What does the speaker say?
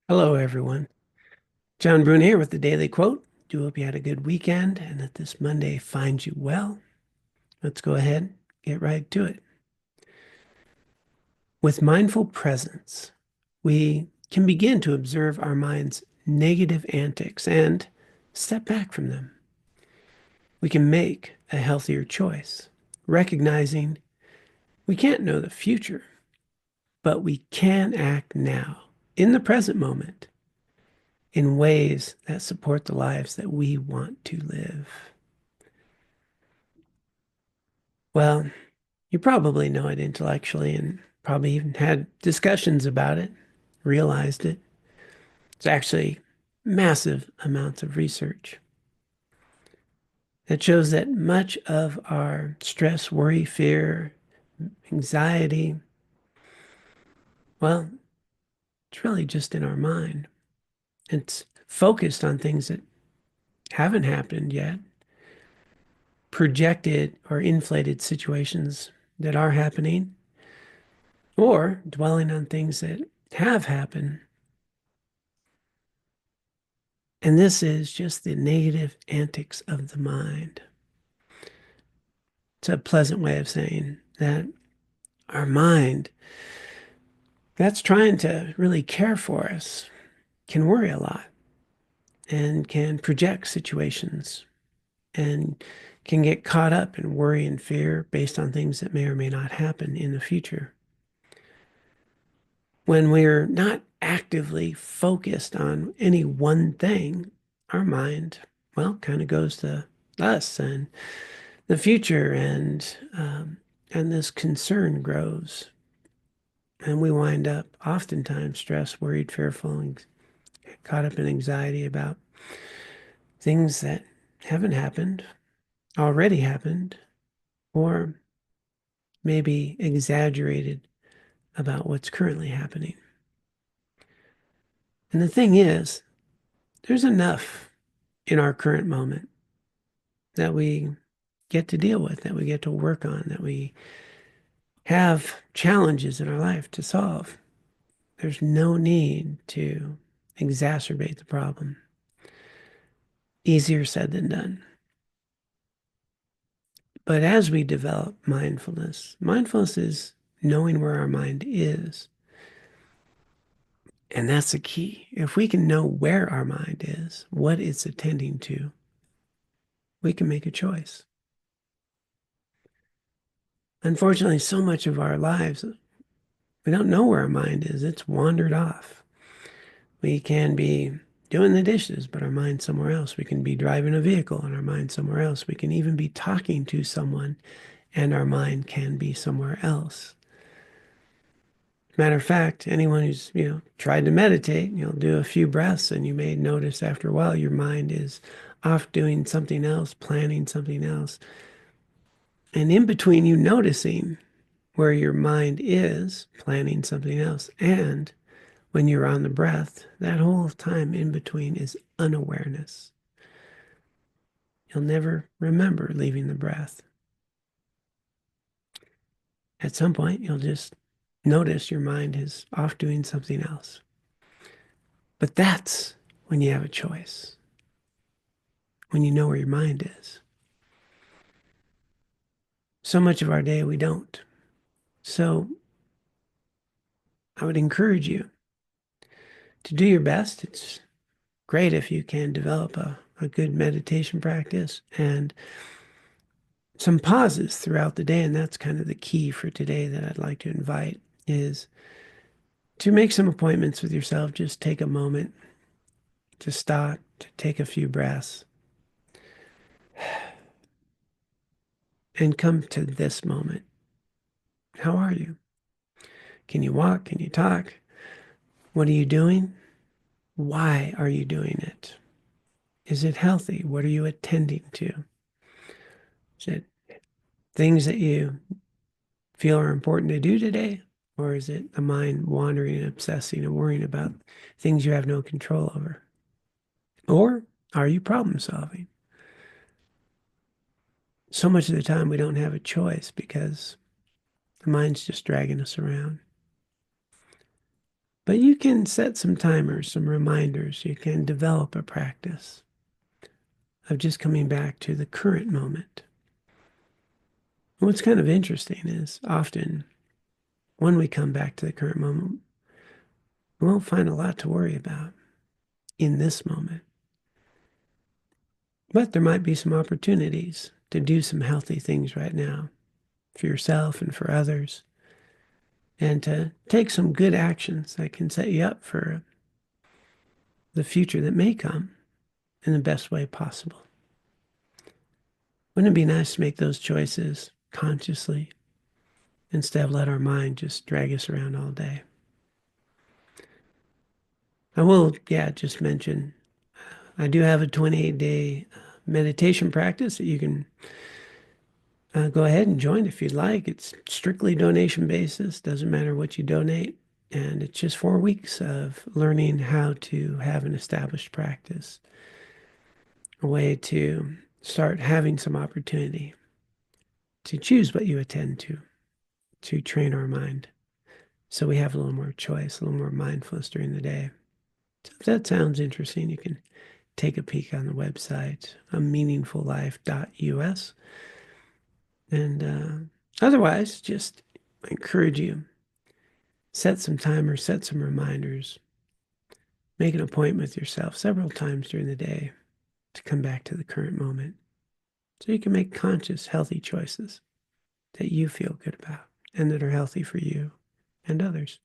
Hello, everyone. John Bruna here with the Daily Quote. Do hope you had a good weekend and that this Monday finds you well. Let's go ahead, get right to it. With mindful presence, we can begin to observe our mind's negative antics and step back from them. We can make a healthier choice, recognizing we can't know the future, but we can act now, in the present moment, in ways that support the lives that we want to live. Well, you probably know it intellectually and probably even had discussions about it, realized it. It's actually massive amounts of research that shows that much of our stress, worry, fear, anxiety, well, it's really just in our mind. It's focused on things that haven't happened yet, projected or inflated situations that are happening, or dwelling on things that have happened. And this is just the negative antics of the mind. It's a pleasant way of saying that our mind, that's trying to really care for us, can worry a lot and can project situations and can get caught up in worry and fear based on things that may or may not happen in the future. When we're not actively focused on any one thing, our mind, well, kind of goes to us and the future, and this concern grows, and we wind up oftentimes stressed, worried, fearful, and caught up in anxiety about things that haven't happened, already happened, or maybe exaggerated about what's currently happening. And the thing is, there's enough in our current moment that we get to deal with, that we get to work on, that we have challenges in our life to solve. There's no need to exacerbate the problem. Easier said than done. But as we develop mindfulness, mindfulness is knowing where our mind is. And that's the key. If we can know where our mind is, what it's attending to, we can make a choice. Unfortunately, so much of our lives, we don't know where our mind is. It's wandered off. We can be doing the dishes, but our mind's somewhere else. We can be driving a vehicle and our mind's somewhere else. We can even be talking to someone and our mind can be somewhere else. Matter of fact, anyone who's, tried to meditate, do a few breaths and you may notice after a while your mind is off doing something else, planning something else. And in between you noticing where your mind is planning something else and when you're on the breath, that whole time in between is unawareness. You'll never remember leaving the breath. At some point, you'll just notice your mind is off doing something else. But that's when you have a choice, when you know where your mind is. So much of our day, we don't. So I would encourage you to do your best. It's great if you can develop a good meditation practice and some pauses throughout the day. And that's kind of the key for today that I'd like to invite is to make some appointments with yourself. Just take a moment to stop, to take a few breaths and come to this moment. How are you? Can you walk? Can you talk? What are you doing? Why are you doing it? Is it healthy? What are you attending to? Is it things that you feel are important to do today? Or is it the mind wandering and obsessing and worrying about things you have no control over? Or are you problem solving? So much of the time we don't have a choice because the mind's just dragging us around. But you can set some timers, some reminders. You can develop a practice of just coming back to the current moment. And what's kind of interesting is often when we come back to the current moment, we won't find a lot to worry about in this moment. But there might be some opportunities to do some healthy things right now for yourself and for others, and to take some good actions that can set you up for the future that may come in the best way possible. Wouldn't it be nice to make those choices consciously instead of let our mind just drag us around all day? I will, just mention I do have a 28-day meditation practice that you can go ahead and join if you'd like. It's strictly donation basis, doesn't matter what you donate. And it's just 4 weeks of learning how to have an established practice, a way to start having some opportunity to choose what you attend to train our mind. So we have a little more choice, a little more mindfulness during the day. So if that sounds interesting, you can take a peek on the website, ameaningfullife.us. And otherwise, just encourage you, set some timers, set some reminders, make an appointment with yourself several times during the day to come back to the current moment so you can make conscious, healthy choices that you feel good about and that are healthy for you and others.